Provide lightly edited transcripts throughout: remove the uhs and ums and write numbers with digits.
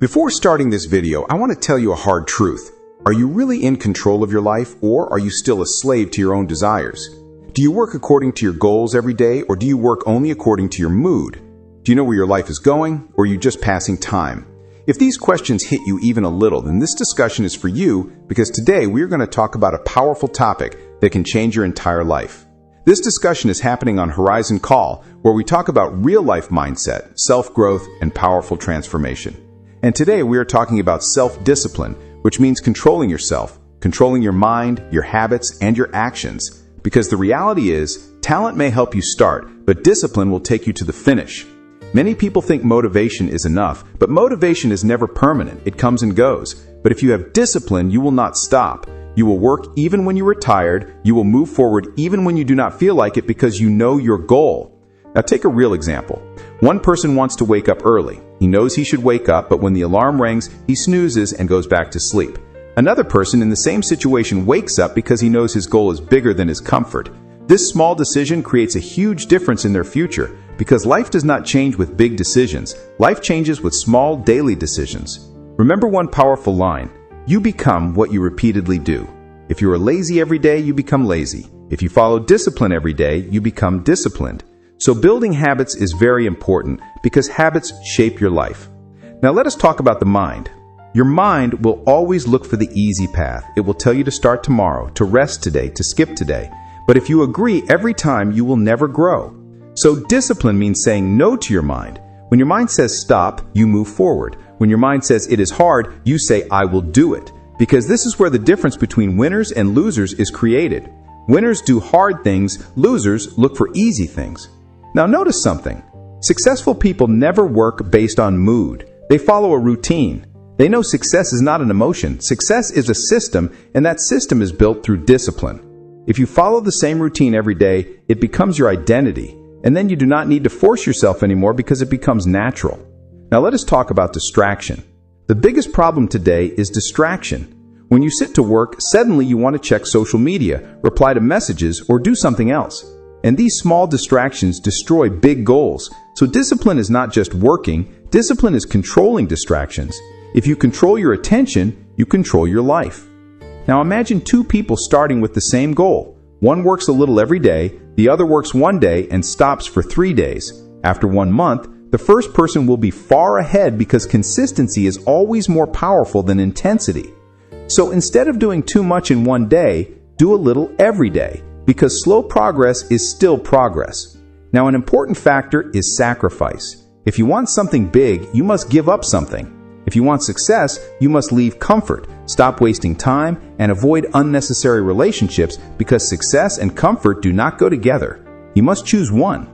Before starting this video, I want to tell you a hard truth. Are you really in control of your life, or are you still a slave to your own desires? Do you work according to your goals every day, or do you work only according to your mood? Do you know where your life is going, or are you just passing time? If these questions hit you even a little, then this discussion is for you, because today we are going to talk about a powerful topic that can change your entire life. This discussion is happening on Horizon Call, where we talk about real-life mindset, self-growth, and powerful transformation. And today we are talking about self-discipline, which means controlling yourself, controlling your mind, your habits, and your actions. Because the reality is, talent may help you start, but discipline will take you to the finish. Many people think motivation is enough, but motivation is never permanent. It comes and goes. But if you have discipline, you will not stop. You will work even when you are tired. You will move forward even when you do not feel like it because you know your goal. Now take a real example. One person wants to wake up early. He knows he should wake up, but when the alarm rings, he snoozes and goes back to sleep. Another person in the same situation wakes up because he knows his goal is bigger than his comfort. This small decision creates a huge difference in their future because life does not change with big decisions. Life changes with small daily decisions. Remember one powerful line. You become what you repeatedly do. If you are lazy every day, you become lazy. If you follow discipline every day, you become disciplined. So building habits is very important because habits shape your life. Now let us talk about the mind. Your mind will always look for the easy path. It will tell you to start tomorrow, to rest today, to skip today. But if you agree every time, you will never grow. So discipline means saying no to your mind. When your mind says stop, you move forward. When your mind says it is hard, you say I will do it. Because this is where the difference between winners and losers is created. Winners do hard things, losers look for easy things. Now notice something. Successful people never work based on mood. They follow a routine. They know success is not an emotion. Success is a system, and that system is built through discipline. If you follow the same routine every day, it becomes your identity. And then you do not need to force yourself anymore because it becomes natural. Now let us talk about distraction. The biggest problem today is distraction. When you sit to work, suddenly you want to check social media, reply to messages, or do something else. And these small distractions destroy big goals. So discipline is not just working, discipline is controlling distractions. If you control your attention, you control your life. Now imagine two people starting with the same goal. One works a little every day, the other works one day and stops for 3 days. After 1 month, the first person will be far ahead because consistency is always more powerful than intensity. So instead of doing too much in one day, do a little every day. Because slow progress is still progress. Now, an important factor is sacrifice. If you want something big, you must give up something. If you want success, you must leave comfort, stop wasting time, and avoid unnecessary relationships because success and comfort do not go together. You must choose one.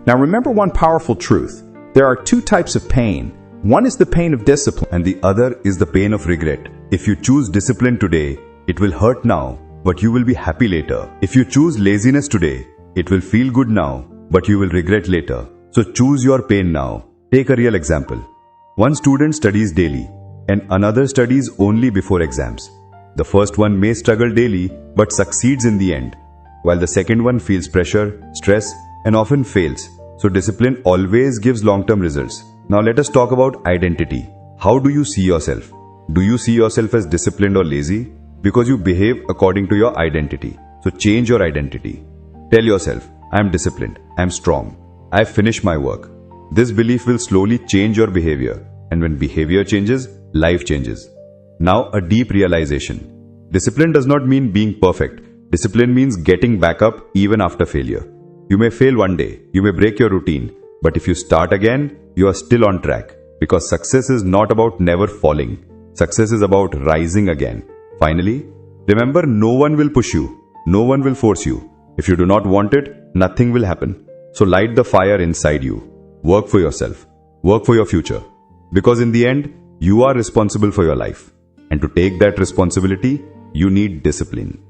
Now, remember one powerful truth. There are two types of pain. One is the pain of discipline, and the other is the pain of regret. If you choose discipline today, it will hurt now, but you will be happy later. If you choose laziness today, it will feel good now, but you will regret later. So choose your pain now. Take a real example. One student studies daily, and another studies only before exams. The first one may struggle daily, but succeeds in the end, while the second one feels pressure, stress, and often fails. So discipline always gives long-term results. Now let us talk about identity. How do you see yourself? Do you see yourself as disciplined or lazy? Because you behave according to your identity. So change your identity. Tell yourself, I am disciplined, I am strong, I have finished my work. This belief will slowly change your behavior. And when behavior changes, life changes. Now a deep realization. Discipline does not mean being perfect. Discipline means getting back up even after failure. You may fail one day, you may break your routine, but if you start again, you are still on track. Because success is not about never falling. Success is about rising again. Finally, remember no one will push you. No one will force you. If you do not want it, nothing will happen. So light the fire inside you. Work for yourself. Work for your future. Because in the end, you are responsible for your life. And to take that responsibility, you need discipline.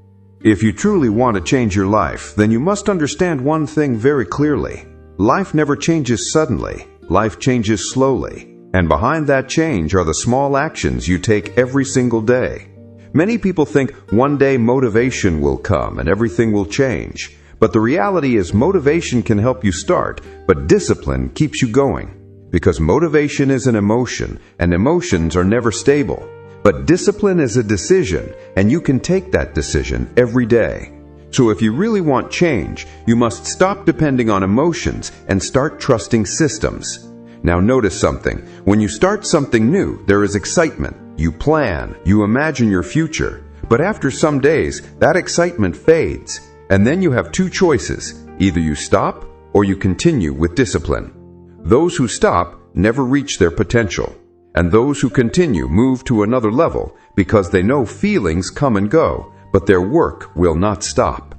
If you truly want to change your life, then you must understand one thing very clearly. Life never changes suddenly. Life changes slowly. And behind that change are the small actions you take every single day. Many people think one day motivation will come and everything will change. But the reality is motivation can help you start, but discipline keeps you going. because motivation is an emotion, and emotions are never stable. But discipline is a decision, and you can take that decision every day. So if you really want change, you must stop depending on emotions and start trusting systems. Now notice something. When you start something new, there is excitement. You plan, you imagine your future. But after some days, that excitement fades. And then you have two choices. Either you stop or you continue with discipline. Those who stop never reach their potential. And those who continue move to another level because they know feelings come and go, but their work will not stop.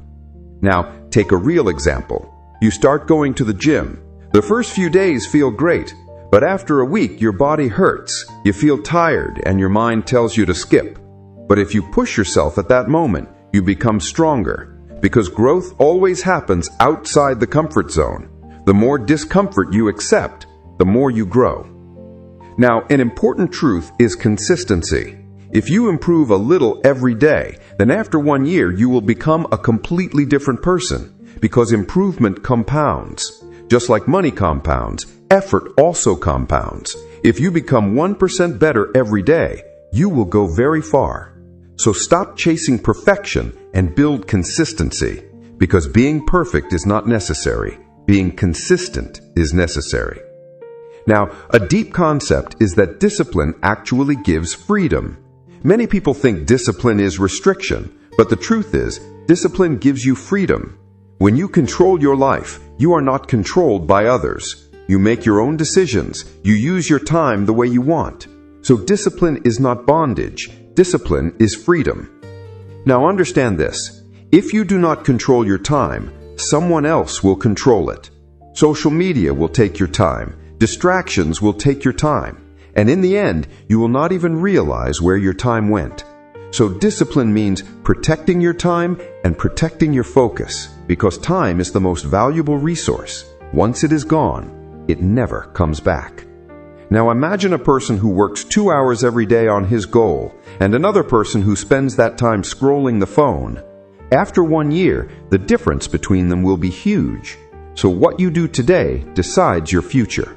Now, take a real example. You start going to the gym. The first few days feel great, but after a week your body hurts, you feel tired, and your mind tells you to skip. But if you push yourself at that moment, you become stronger, because growth always happens outside the comfort zone. The more discomfort you accept, the more you grow. Now, an important truth is consistency. If you improve a little every day, then after 1 year you will become a completely different person, because improvement compounds. Just like money compounds, effort also compounds. If you become 1% better every day, you will go very far. So stop chasing perfection and build consistency, because being perfect is not necessary. Being consistent is necessary. Now, a deep concept is that discipline actually gives freedom. Many people think discipline is restriction, but the truth is, discipline gives you freedom. When you control your life, you are not controlled by others. You make your own decisions. You use your time the way you want. So discipline is not bondage. Discipline is freedom. Now understand this. If you do not control your time, someone else will control it. Social media will take your time. Distractions will take your time. And in the end, you will not even realize where your time went. So discipline means protecting your time and protecting your focus, because time is the most valuable resource. Once it is gone, it never comes back. Now imagine a person who works 2 hours every day on his goal, and another person who spends that time scrolling the phone. After 1 year, the difference between them will be huge. So what you do today decides your future.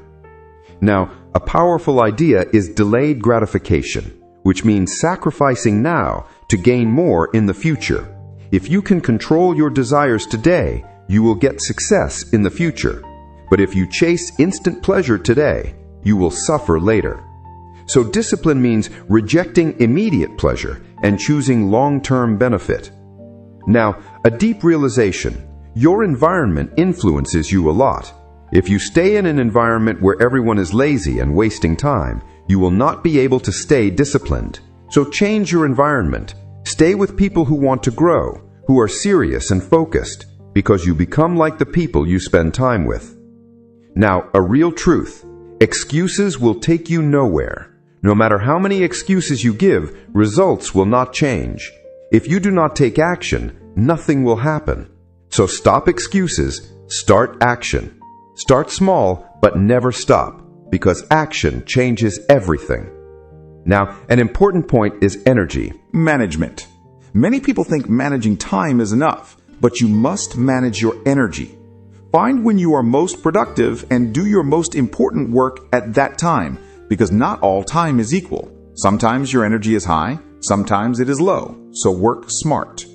Now, a powerful idea is delayed gratification, which means sacrificing now to gain more in the future. If you can control your desires today, you will get success in the future. But if you chase instant pleasure today, you will suffer later. So discipline means rejecting immediate pleasure and choosing long-term benefit. Now, a deep realization. Your environment influences you a lot. If you stay in an environment where everyone is lazy and wasting time, you will not be able to stay disciplined. So change your environment. Stay with people who want to grow, who are serious and focused, because you become like the people you spend time with. Now, a real truth. Excuses will take you nowhere. No matter how many excuses you give, results will not change. If you do not take action, nothing will happen. So stop excuses, start action. Start small, but never stop, because action changes everything. Now, an important point is energy Management. Many people think managing time is enough, but you must manage your energy. Find when you are most productive and do your most important work at that time, because not all time is equal. Sometimes your energy is high, sometimes it is low, so work smart.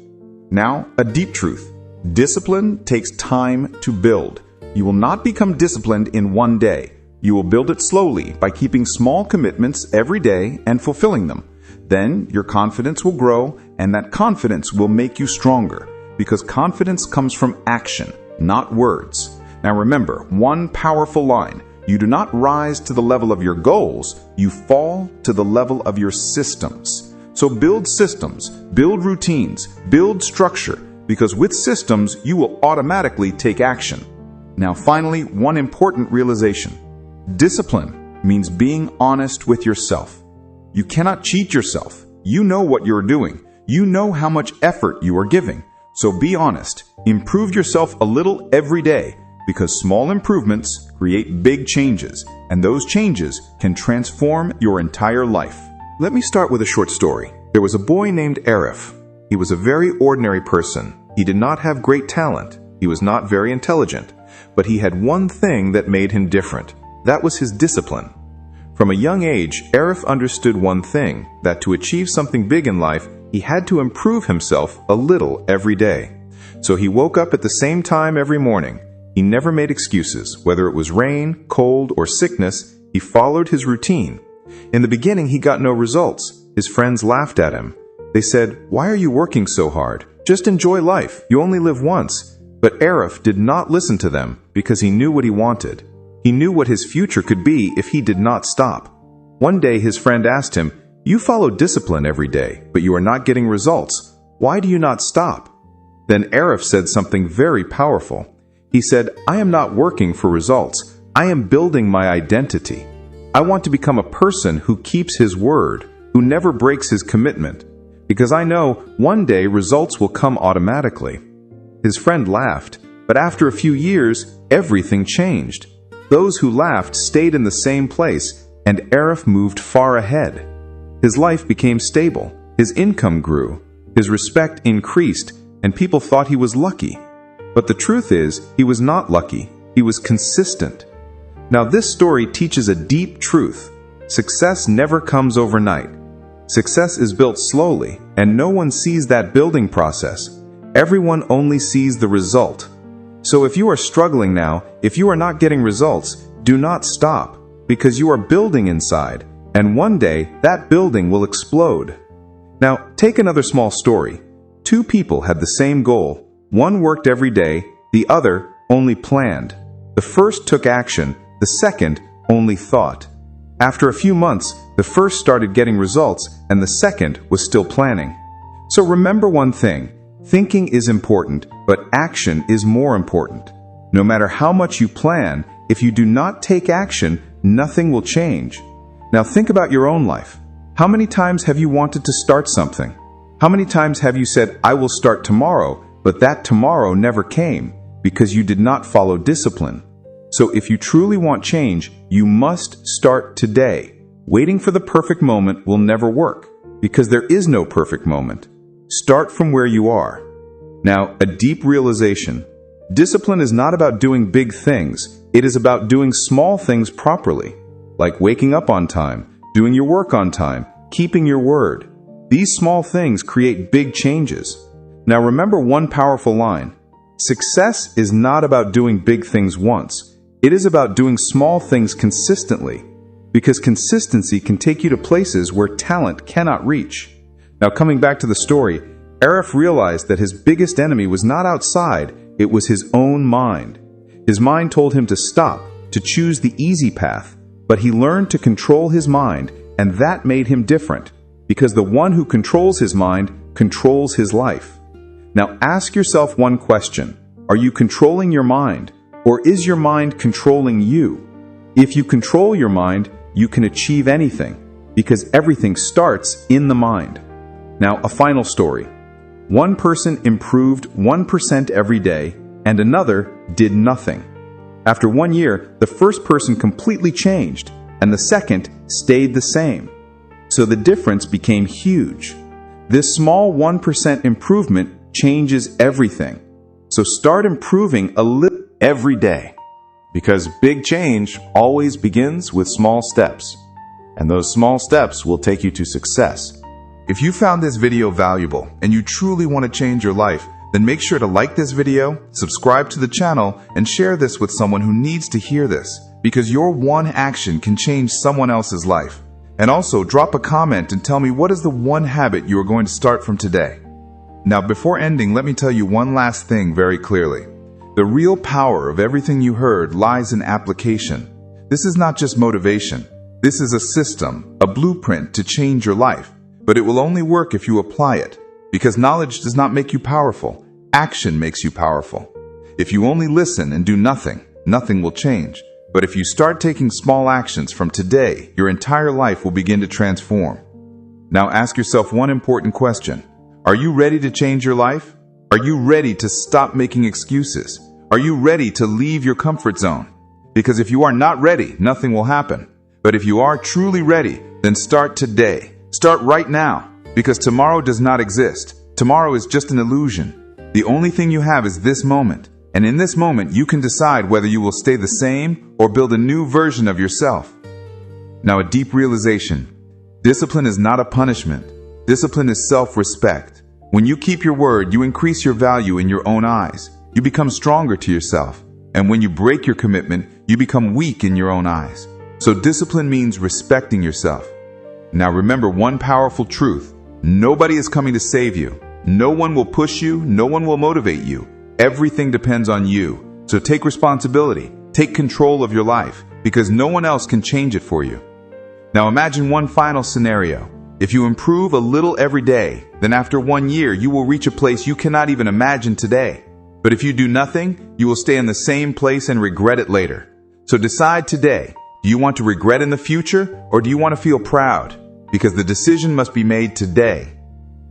Now, a deep truth. Discipline takes time to build. You will not become disciplined in 1 day. You will build it slowly by keeping small commitments every day and fulfilling them. Then your confidence will grow, and that confidence will make you stronger, because confidence comes from action, not words. Now remember, one powerful line. You do not rise to the level of your goals, you fall to the level of your systems. So build systems, build routines, build structure, because with systems you will automatically take action. Now finally, one important realization. Discipline means being honest with yourself. You cannot cheat yourself. You know what you're doing. You know how much effort you are giving. So be honest. Improve yourself a little every day, because small improvements create big changes, and those changes can transform your entire life. Let me start with a short story. There was a boy named Arif. He was a very ordinary person. He did not have great talent. He was not very intelligent. But he had one thing that made him different. That was his discipline. From a young age, Arif understood one thing, that to achieve something big in life, he had to improve himself a little every day. So he woke up at the same time every morning. He never made excuses. Whether it was rain, cold, or sickness, he followed his routine. In the beginning, he got no results. His friends laughed at him. They said, "Why are you working so hard? Just enjoy life. You only live once." But Arif did not listen to them because he knew what he wanted. He knew what his future could be if he did not stop. One day his friend asked him, "You follow discipline every day, but you are not getting results. Why do you not stop?" Then Arif said something very powerful. He said, "I am not working for results. I am building my identity. I want to become a person who keeps his word, who never breaks his commitment, because I know one day results will come automatically." His friend laughed, but after a few years, everything changed. Those who laughed stayed in the same place, and Arif moved far ahead. His life became stable, his income grew, his respect increased, and people thought he was lucky. But the truth is, he was not lucky, he was consistent. Now this story teaches a deep truth. Success never comes overnight. Success is built slowly, and no one sees that building process. Everyone only sees the result. So if you are struggling now, if you are not getting results, do not stop, because you are building inside, and one day that building will explode. Now, take another small story. Two people had the same goal. One worked every day, the other only planned. The first took action, the second only thought. After a few months, the first started getting results, and the second was still planning. So remember one thing. Thinking is important, but action is more important. No matter how much you plan, if you do not take action, nothing will change. Now think about your own life. How many times have you wanted to start something? How many times have you said, "I will start tomorrow," but that tomorrow never came because you did not follow discipline? So if you truly want change, you must start today. Waiting for the perfect moment will never work because there is no perfect moment. Start from where you are. Now, a deep realization. Discipline is not about doing big things. It is about doing small things properly, like waking up on time, doing your work on time, keeping your word. These small things create big changes. Now remember one powerful line. Success is not about doing big things once. It is about doing small things consistently, because consistency can take you to places where talent cannot reach. Now coming back to the story, Arif realized that his biggest enemy was not outside, it was his own mind. His mind told him to stop, to choose the easy path, but he learned to control his mind, and that made him different, because the one who controls his mind controls his life. Now ask yourself one question. Are you controlling your mind, or is your mind controlling you? If you control your mind, you can achieve anything, because everything starts in the mind. Now, a final story. One person improved 1% every day, and another did nothing. After 1 year, the first person completely changed, and the second stayed the same. So the difference became huge. This small 1% improvement changes everything. So start improving a little every day, because big change always begins with small steps, and those small steps will take you to success. If you found this video valuable and you truly want to change your life, then make sure to like this video, subscribe to the channel, and share this with someone who needs to hear this, because your one action can change someone else's life. And also drop a comment and tell me what is the one habit you are going to start from today. Now before ending, let me tell you one last thing very clearly. The real power of everything you heard lies in application. This is not just motivation. This is a system, a blueprint to change your life. But it will only work if you apply it, because knowledge does not make you powerful. Action makes you powerful. If you only listen and do nothing, nothing will change. But if you start taking small actions from today, your entire life will begin to transform. Now ask yourself one important question. Are you ready to change your life? Are you ready to stop making excuses? Are you ready to leave your comfort zone? Because if you are not ready, nothing will happen. But if you are truly ready, then start today. Start right now, because tomorrow does not exist. Tomorrow is just an illusion. The only thing you have is this moment, And in this moment, you can decide whether you will stay the same or build a new version of yourself. Now, a deep realization. Discipline is not a punishment. Discipline is self-respect. When you keep your word, you increase your value in your own eyes. You become stronger to yourself. And when you break your commitment, you become weak in your own eyes. So discipline means respecting yourself. Now remember one powerful truth. Nobody is coming to save you. No one will push you. No one will motivate you. Everything depends on you. So take responsibility. Take control of your life, because no one else can change it for you. Now imagine one final scenario. If you improve a little every day, then after 1 year, you will reach a place you cannot even imagine today. But if you do nothing, you will stay in the same place and regret it later. So decide today. Do you want to regret in the future, or do you want to feel proud? Because the decision must be made today.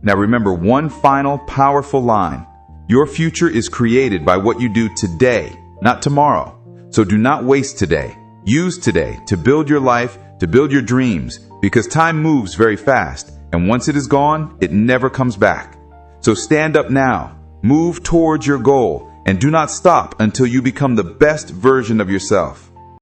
Now remember one final powerful line. Your future is created by what you do today, not tomorrow. So do not waste today. Use today to build your life, to build your dreams, because time moves very fast, and once it is gone, it never comes back. So stand up now, move towards your goal, and do not stop until you become the best version of yourself.